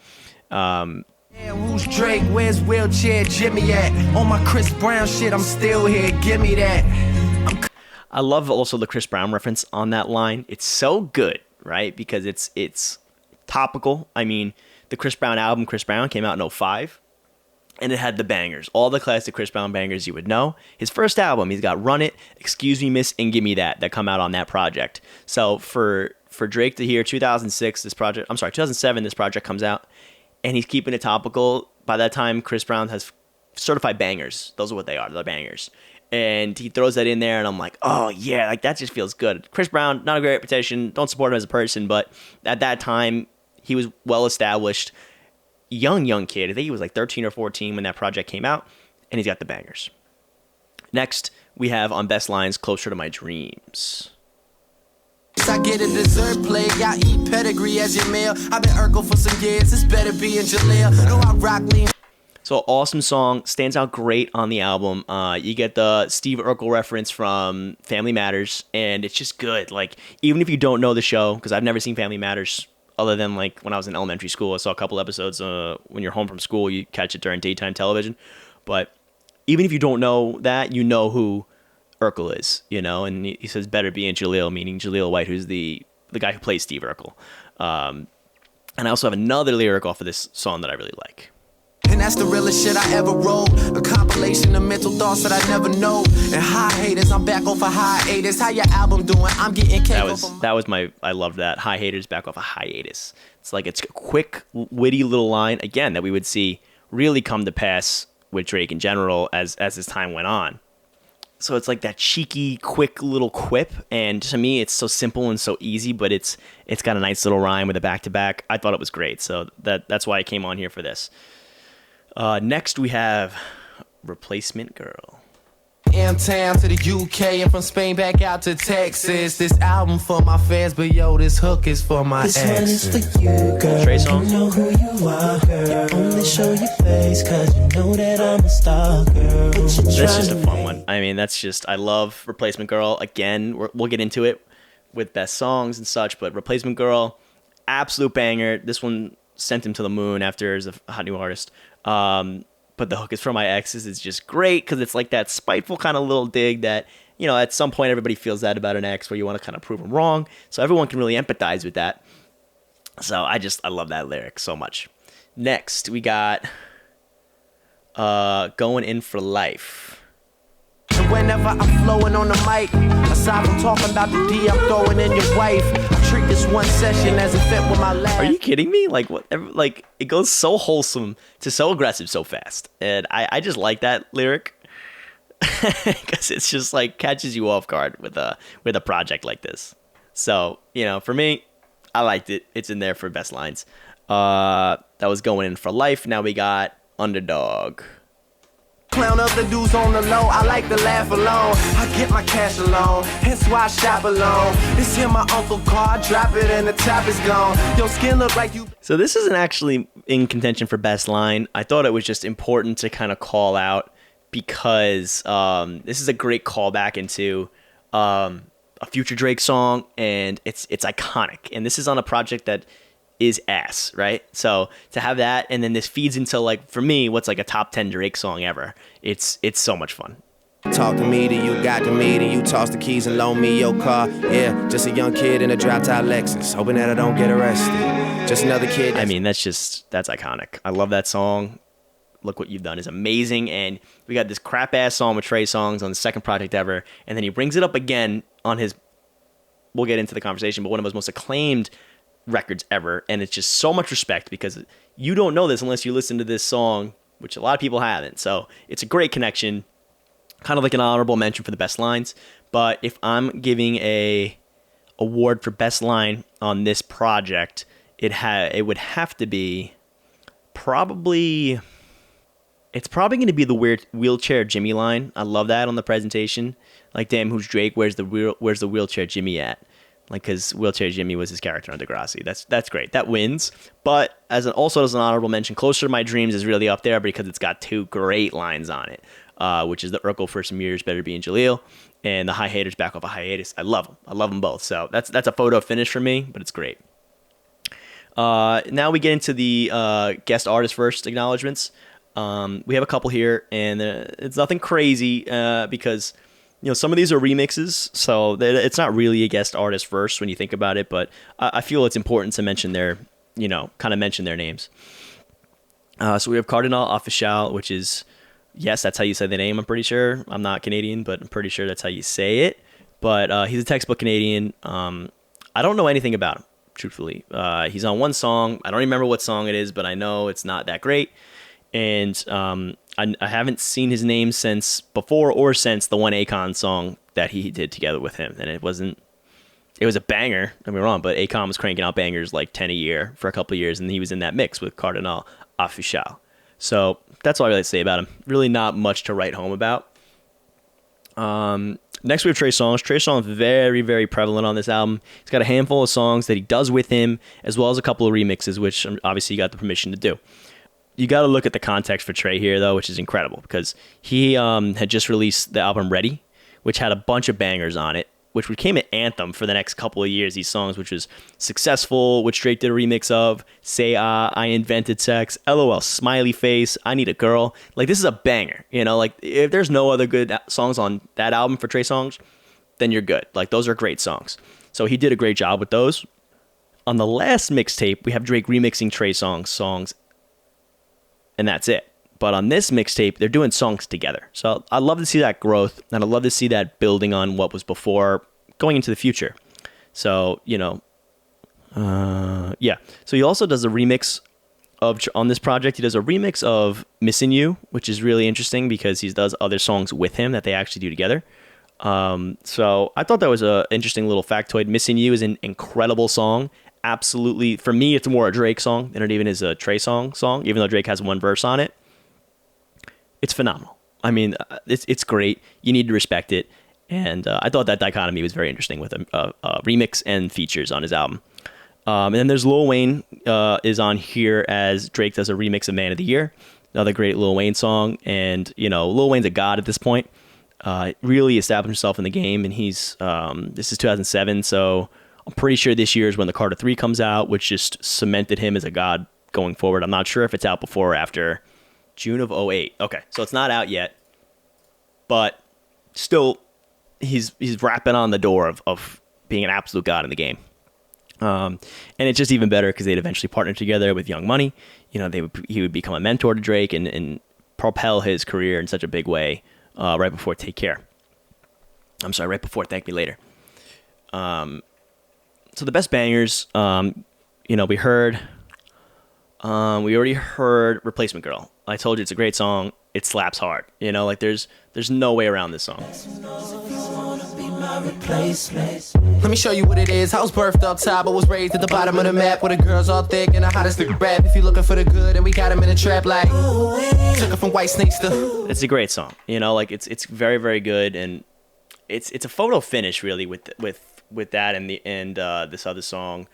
Who's Drake? Where's wheelchair Jimmy at? On my Chris Brown shit, I'm still here. Give me that. I love also the Chris Brown reference on that line. It's so good, right? Because it's topical. I mean, the Chris Brown album, Chris Brown, came out in 2005, and it had the bangers, all the classic Chris Brown bangers you would know. His first album, he's got Run It, Excuse Me Miss, and Give Me That come out on that project. So for Drake to hear 2007, this project comes out, and he's keeping it topical. By that time, Chris Brown has certified bangers. Those are what they are. They're bangers. And he throws that in there, and I'm like, oh, yeah, like that just feels good. Chris Brown, not a great reputation. Don't support him as a person, but at that time, he was well-established. Young kid. I think he was like 13 or 14 when that project came out, and he's got the bangers. Next, we have on Best Lines, Closer to My Dreams. I get a dessert plate, I eat pedigree as your meal. I've been Urkel for some years, it's better be in Jaleel. No, I rock lean. So awesome song, stands out great on the album. You get the Steve Urkel reference from Family Matters, and it's just good. Like, even if you don't know the show, because I've never seen Family Matters other than like when I was in elementary school. I saw a couple episodes when you're home from school, you catch it during daytime television. But even if you don't know that, you know who Urkel is, and he says better be in Jaleel, meaning Jaleel White, who's the guy who plays Steve Urkel. And I also have another lyric off of this song that I really like. And that's the realest shit I ever wrote. A compilation of mental thoughts that I never know. And high haters, I'm back off a hiatus. How your album doing? I'm getting cake I loved that. High haters, back off a hiatus. It's like it's a quick, witty little line, again, that we would see really come to pass with Drake in general as his time went on. So it's like that cheeky, quick little quip, and to me, it's so simple and so easy, but it's got a nice little rhyme with a back-to-back. I thought it was great, so that's why I came on here for this. Next, we have Replacement Girl. M-Town to the UK and from Spain back out to Texas. This album for my fans, but yo, this hook is for my exes. This one is for you, girl. Trey song? You know who you are, girl. You only show your face cause you know that I'm a star, girl. That's just a fun one. I mean, I love Replacement Girl. Again, we'll get into it with best songs and such, but Replacement Girl, absolute banger. This one sent him to the moon after as a hot new artist. But the hook is for my exes is just great because it's like that spiteful kind of little dig that, at some point everybody feels that about an ex where you want to kind of prove them wrong. So everyone can really empathize with that. So I love that lyric so much. Next, we got Going In For Life. And whenever I'm flowing on the mic, aside from talking about the D, I'm throwing in your wife. I treat this one session as a fit with my last. Are you kidding me? Like like it goes so wholesome to so aggressive so fast, and I just like that lyric because it's just like catches you off guard with a project like this. So for me, I liked it. It's in there for best lines. That was Going In For Life. Now we got Underdog. Clown other dudes on the low, I like to laugh alone. I get my cash alone, hence why I shop alone. This here my uncle car, drop it and the top is gone. Your skin look like you. So this isn't actually in contention for best line. I thought it was just important to kind of call out because this is a great callback into a future Drake song, and it's iconic. And this is on a project that is ass, right? So to have that, and then this feeds into, like, for me, what's like a top 10 Drake song ever. It's so much fun. Talk to me, then you got to me, then you toss the keys and loan me your car. Yeah, just a young kid in a drop-top Lexus, hoping that I don't get arrested. Just another kid. I mean, that's iconic. I love that song. Look What You've Done is amazing, and we got this crap-ass song with Trey Songz on the second project ever, and then he brings it up again on his, we'll get into the conversation, but one of his most acclaimed records ever, and it's just so much respect because you don't know this unless you listen to this song, which a lot of people haven't. So it's a great connection, kind of like an honorable mention for the best lines. But if I'm giving a award for best line on this project, it would have to be Probably, it's probably going to be the weird wheelchair Jimmy line. I love that on the presentation. Like, damn, who's Drake? Where's the wheelchair Jimmy at? Like, because wheelchair Jimmy was his character on Degrassi. That's great. That wins. But also as an honorable mention, Closer to My Dreams is really up there because it's got two great lines on it, which is the Urkel for some years, Better Be in Jaleel, and the High Haters Back Off a Hiatus. I love them. I love them both. So that's a photo finish for me, but it's great. Now we get into the guest artist first acknowledgements. We have a couple here, and it's nothing crazy because some of these are remixes, so it's not really a guest artist first when you think about it. But I feel it's important to mention their mention their names. So we have Cardinal Official, which is, yes, that's how you say the name. I'm pretty sure. I'm not Canadian, but I'm pretty sure that's how you say it. But he's a textbook Canadian. I don't know anything about him, truthfully. He's on one song. I don't remember what song it is, but I know it's not that great. And I haven't seen his name since before or since the one Akon song that he did together with him. And it was a banger, don't get me wrong, but Akon was cranking out bangers like 10 a year for a couple of years, and he was in that mix with Cardinal Official. So that's all I really have to say about him. Really not much to write home about. Next we have Trey Songz. Trey Songz is very, very prevalent on this album. He's got a handful of songs that he does with him, as well as a couple of remixes, which obviously he got the permission to do. You got to look at the context for Trey here, though, which is incredible, because he had just released the album Ready, which had a bunch of bangers on it, which became an anthem for the next couple of years, these songs, which was Successful, which Drake did a remix of, Say Ah, I Invented Sex, LOL, Smiley Face, I Need a Girl. Like, this is a banger, like, if there's no other good songs on that album for Trey Songz, then you're good. Like, those are great songs. So he did a great job with those. On the last mixtape, we have Drake remixing Trey Songz songs, and that's it. But on this mixtape, they're doing songs together. So I love to see that growth, and I love to see that building on what was before going into the future. So, yeah. So he also does a remix on this project. He does a remix of Missing You, which is really interesting because he does other songs with him that they actually do together. So I thought that was an interesting little factoid. Missing You is an incredible song. Absolutely. For me, it's more a Drake song than it even is a Trey song, even though Drake has one verse on it. It's phenomenal. I mean, it's great. You need to respect it. And I thought that dichotomy was very interesting with a remix and features on his album. And then there's Lil Wayne is on here as Drake does a remix of Man of the Year. Another great Lil Wayne song. And, Lil Wayne's a god at this point. Really established himself in the game. And this is 2007, so I'm pretty sure this year is when the Carter 3 comes out, which just cemented him as a god going forward. I'm not sure if it's out before or after June of 2008. Okay, so it's not out yet, but still, he's rapping on the door of being an absolute god in the game. And it's just even better because they'd eventually partner together with Young Money. He would become a mentor to Drake and propel his career in such a big way right before Take Care. I'm sorry, right before Thank Me Later. So the best bangers, we already heard Replacement Girl. I told you it's a great song. It slaps hard. There's no way around this song. Let me show you what it is. I was birthed up top, but was raised at the bottom of the map, where the girls all thick and the hottest nigga rap. If you're looking for the good, and we got him in a trap like took it from White Snakes to. It's a great song. It's very, very good, and it's a photo finish really with that and this other song.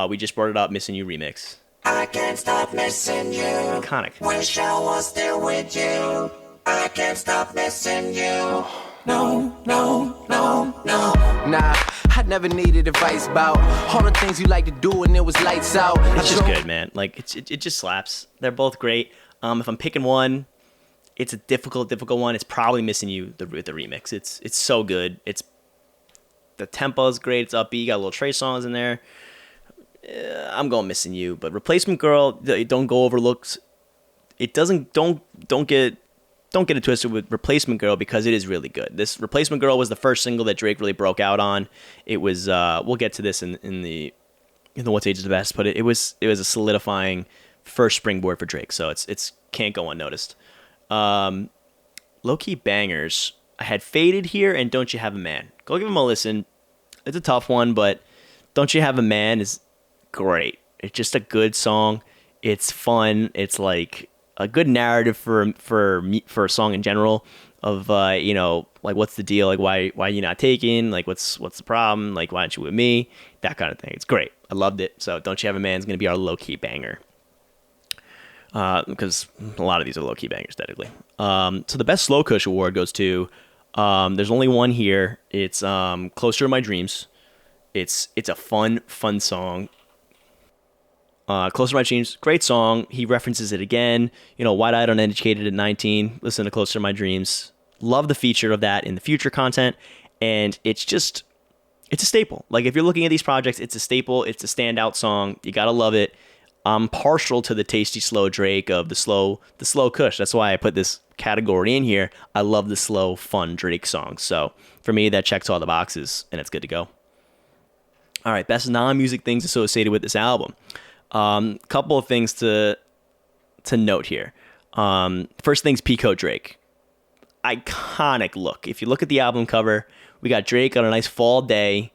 We just brought it up, Missing You remix. I can't stop missing you. Iconic. Wish I was still with you. I can't stop missing you. No. Nah, I never needed advice about all the things you like to do, and it was lights out. It's just good, man. Like it just slaps. They're both great. If I'm picking one, it's a difficult one. It's probably Missing You, the remix. It's so good. The tempo is great. It's upbeat. You got little Trey songs in there. I'm going Missing You, but Replacement Girl, don't go overlooked. It doesn't. Don't get it twisted with Replacement Girl, because it is really good. This Replacement Girl was the first single that Drake really broke out on. It was. We'll get to this in the What's Age is the Best, but it was a solidifying first springboard for Drake. So it's can't go unnoticed. Low key bangers. I had Faded here and Don't You Have a Man. Go give them a listen. It's a tough one, but Don't You Have a Man is great. It's just a good song. It's fun. It's like a good narrative for a song in general of like what's the deal, like why you not taking, like what's the problem, like why aren't you with me, that kind of thing. It's great. I loved it. So Don't You Have a Man's gonna be our low key banger. Because a lot of these are low key bangers technically. So the best slow kush award goes to there's only one here. It's Closer to My Dreams. It's a fun song. Closer to My Dreams, great song. He references it again. Wide-eyed, uneducated at 19. Listen to Closer to My Dreams. Love the feature of that in the future content. And it's a staple. Like, if you're looking at these projects, it's a staple. It's a standout song. You gotta love it. I'm partial to the tasty slow Drake of the slow kush. That's why I put this category in here. I love the slow, fun Drake songs. So for me, that checks all the boxes, and it's good to go. All right, best non-music things associated with this album. Couple of things to note here. First thing's Peacoat Drake. Iconic look. If you look at the album cover, we got Drake on a nice fall day,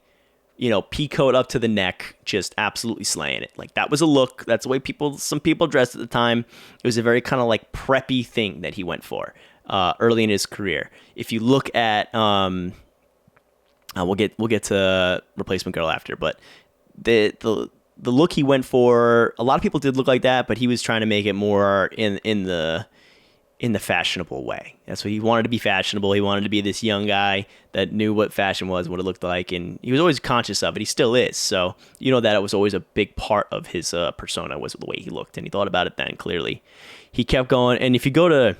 peacoat up to the neck, just absolutely slaying it. Like, that was a look. That's the way some people dressed at the time. It was a very kind of like preppy thing that he went for early in his career. If you look at we'll get to Replacement Girl after, but the look he went for, a lot of people did look like that, but he was trying to make it more in the fashionable way. That's what he wanted to be, fashionable. He wanted to be this young guy that knew what fashion was, what it looked like, and he was always conscious of it. He still is. So that it was always a big part of his persona, was the way he looked, and he thought about it then. Clearly, he kept going. And if you're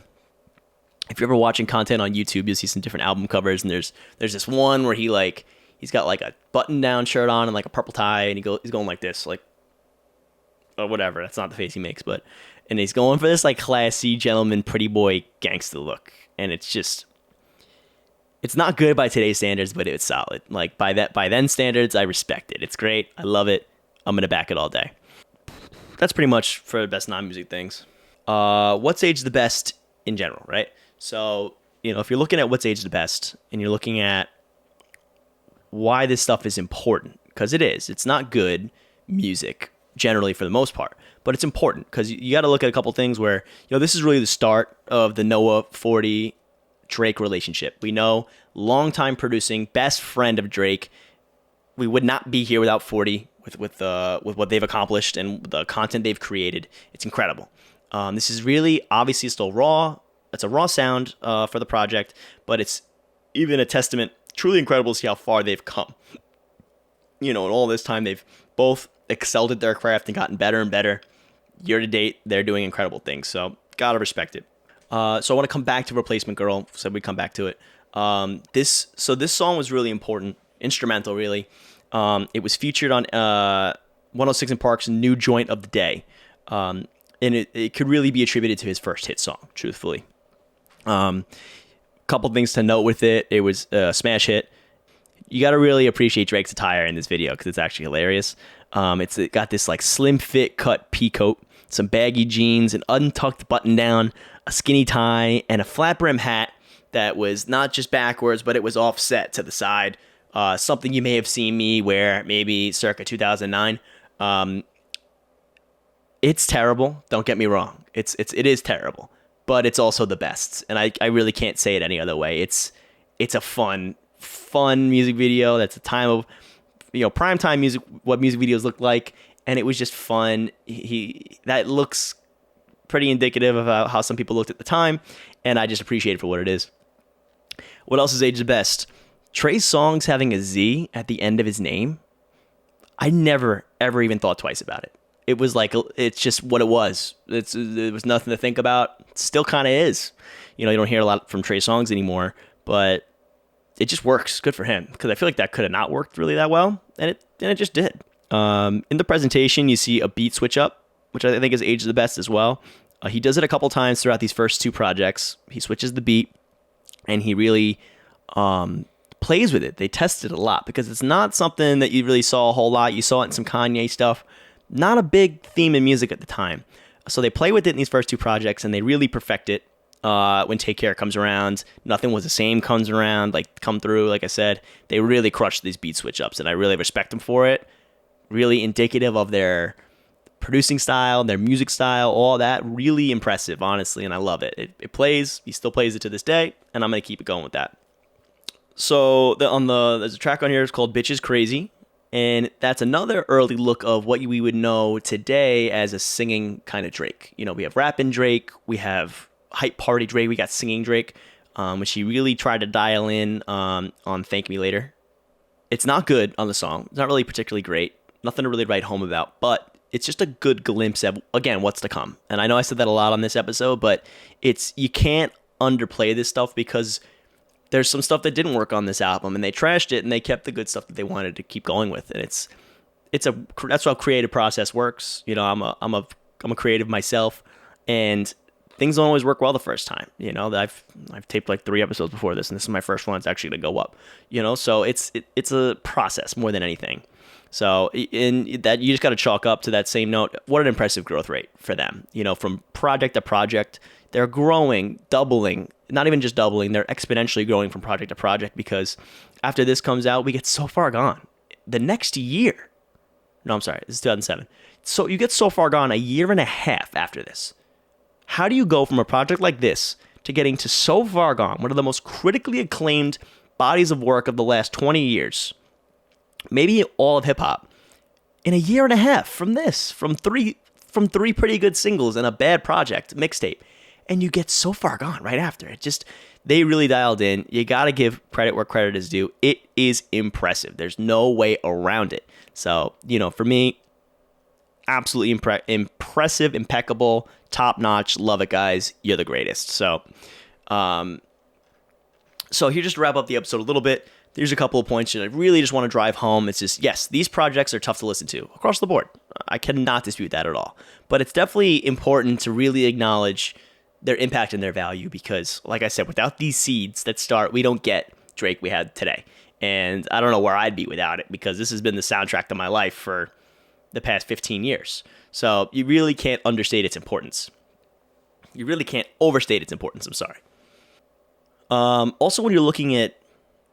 ever watching content on YouTube, you'll see some different album covers, and there's this one where he's got like a button-down shirt on and like a purple tie, and he's going like this, like, or whatever. That's not the face he makes, and he's going for this like classy gentleman, pretty boy, gangster look, and it's not good by today's standards, but it's solid. Like, by then standards, I respect it. It's great. I love it. I'm gonna back it all day. That's pretty much for the best non-music things. What's aged the best in general, right? So if you're looking at what's aged the best, and you're looking at why this stuff is important, because it is. It's not good music generally for the most part, but it's important because you got to look at a couple things where this is really the start of the Noah 40 Drake relationship. We know, longtime producing, best friend of Drake. We would not be here without 40 with what they've accomplished and the content they've created. It's incredible. This is really, obviously, still raw. It's a raw sound for the project, but it's even a testament, truly incredible to see how far they've come. In all this time, they've both excelled at their craft and gotten better and better. Year to date, they're doing incredible things, so gotta respect it. So I want to come back to Replacement Girl. Said we come back to it. This song was really important, instrumental, really. It was featured on 106 & Park's new joint of the day, and it could really be attributed to his first hit song, truthfully. Couple things to note with it. It was a smash hit. You got to really appreciate Drake's attire in this video because it's actually hilarious. It got this like slim fit cut peacoat, some baggy jeans, an untucked button down, a skinny tie, and a flat brim hat that was not just backwards, but it was offset to the side. Something you may have seen me wear maybe circa 2009. It's terrible. Don't get me wrong. It is terrible, but it's also the best. And I really can't say it any other way. It's a fun music video. That's a time of, primetime music, what music videos look like. And it was just fun. That looks pretty indicative of how some people looked at the time. And I just appreciate it for what it is. What else is aged the best? Trey Songz having a Z at the end of his name. I never, ever even thought twice about it. It was like, it's just what it was. It was nothing to think about. It still kind of is. You don't hear a lot from Trey Songz anymore, but it just works. Good for him, because I feel like that could have not worked really that well, and it just did. In the presentation, you see a beat switch up, which I think is aged the best as well. He does it a couple times throughout these first two projects. He switches the beat, and he really plays with it. They tested a lot because it's not something that you really saw a whole lot. You saw it in some Kanye stuff. Not a big theme in music at the time. So they play with it in these first two projects, and they really perfect it. When Take Care comes around, Nothing Was the Same comes around, come through, like I said. They really crushed these beat switch ups, and I really respect them for it. Really indicative of their producing style, their music style, all that, really impressive, honestly, and I love it. It plays, he still plays it to this day, and I'm going to keep it going with that. So there's a track on here, it's called Bitches Crazy, and that's another early look of what we would know today as a singing kind of Drake. You know, we have rapping Drake, we have hype party Drake, we got singing Drake, which he really tried to dial in on Thank Me Later. It's not good on the song. It's not really particularly great. Nothing to really write home about, but it's just a good glimpse of, again, what's to come. And I know I said that a lot on this episode, but you can't underplay this stuff because there's some stuff that didn't work on this album, and they trashed it, and they kept the good stuff that they wanted to keep going with. And that's how creative process works. You know, I'm a creative myself, and things don't always work well the first time. You know, I've taped like 3 episodes before this, and this is my first one. It's actually gonna go up. You know, so it's a process more than anything. So in that, you just got to chalk up to that same note. What an impressive growth rate for them. You know, from project to project, they're growing, doubling, not even just doubling, they're exponentially growing from project to project, because after this comes out, we get So Far Gone. The next year, no, I'm sorry, this is 2007. So you get So Far Gone a year and a half after this. How do you go from a project like this to getting to So Far Gone, one of the most critically acclaimed bodies of work of the last 20 years, maybe all of hip hop, in a year and a half from this, from three pretty good singles and a bad project mixtape, and you get So Far Gone right after it? Just, they really dialed in. You got to give credit where credit is due. It is impressive. There's no way around it. So, you know, for me, absolutely impressive, impeccable, top notch. Love it, guys. You're the greatest. So here, just to wrap up the episode a little bit, there's a couple of points that I really just want to drive home. It's just, yes, these projects are tough to listen to across the board. I cannot dispute that at all. But it's definitely important to really acknowledge their impact and their value, because, like I said, without these seeds that start, we don't get Drake we had today. And I don't know where I'd be without it, because this has been the soundtrack to my life for the past 15 years. So you really can't understate its importance. You really can't overstate its importance. I'm sorry. Also, when you're looking at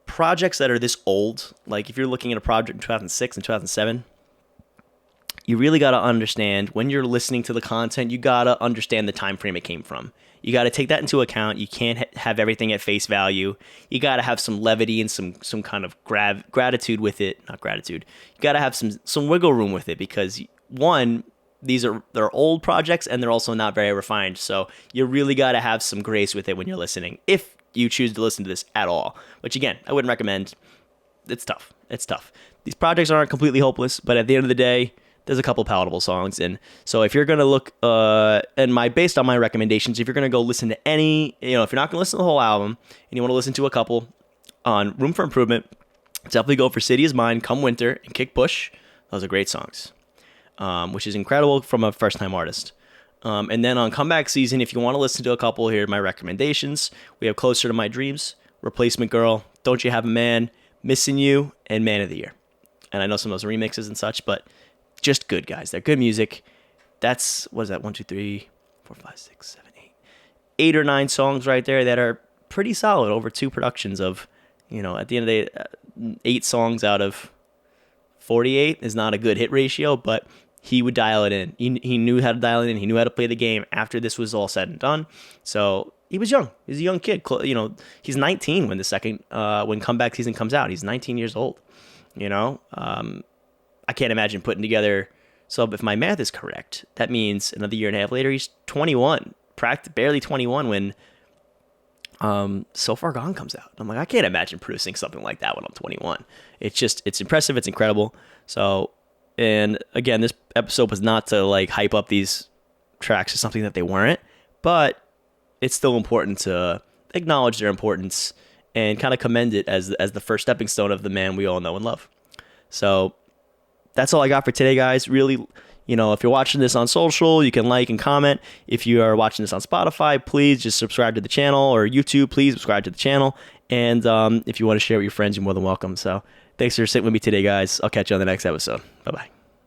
projects that are this old, like if you're looking at a project in 2006 and 2007, you really got to understand, when you're listening to the content, you got to understand the time frame it came from. You got to take that into account. You can't have everything at face value. You got to have some levity and some kind of gratitude with it. Not gratitude. You got to have some wiggle room with it, because, one, they're old projects, and they're also not very refined. So you really got to have some grace with it when you're listening, if you choose to listen to this at all, which, again, I wouldn't recommend. It's tough. It's tough. These projects aren't completely hopeless, but at the end of the day, there's a couple palatable songs. And so if you're going to look, based on my recommendations, if you're going to go listen to any, if you're not going to listen to the whole album and you want to listen to a couple on Room for Improvement, definitely go for City Is Mine, Come Winter, and Kick Push. Those are great songs, which is incredible from a first-time artist. And then on Comeback Season, if you want to listen to a couple, here are my recommendations. We have Closer to My Dreams, Replacement Girl, Don't You Have a Man, Missing You, and Man of the Year. And I know some of those are remixes and such, but just good, guys. They're good music. That's, what is that, 1, 2, 3, 4, 5, 6, 7, 8. 8 or 9 songs right there that are pretty solid over 2 productions of, at the end of the day, 8 songs out of 48 is not a good hit ratio, but he would dial it in. He knew how to dial it in. He knew how to play the game after this was all said and done. So he was young. He's a young kid. He's 19 when when Comeback Season comes out. He's 19 years old. I can't imagine putting together. So if my math is correct, that means another year and a half later, he's 21, barely 21 when So Far Gone comes out. I'm like, I can't imagine producing something like that when I'm 21. It's impressive. It's incredible. So, and again, this episode was not to hype up these tracks as something that they weren't, but it's still important to acknowledge their importance and kind of commend it as the first stepping stone of the man we all know and love. So that's all I got for today, guys. Really, if you're watching this on social, you can like and comment. If you are watching this on Spotify, please just subscribe to the channel, or YouTube, please subscribe to the channel. And if you want to share with your friends, you're more than welcome. So thanks for sitting with me today, guys. I'll catch you on the next episode. Bye-bye.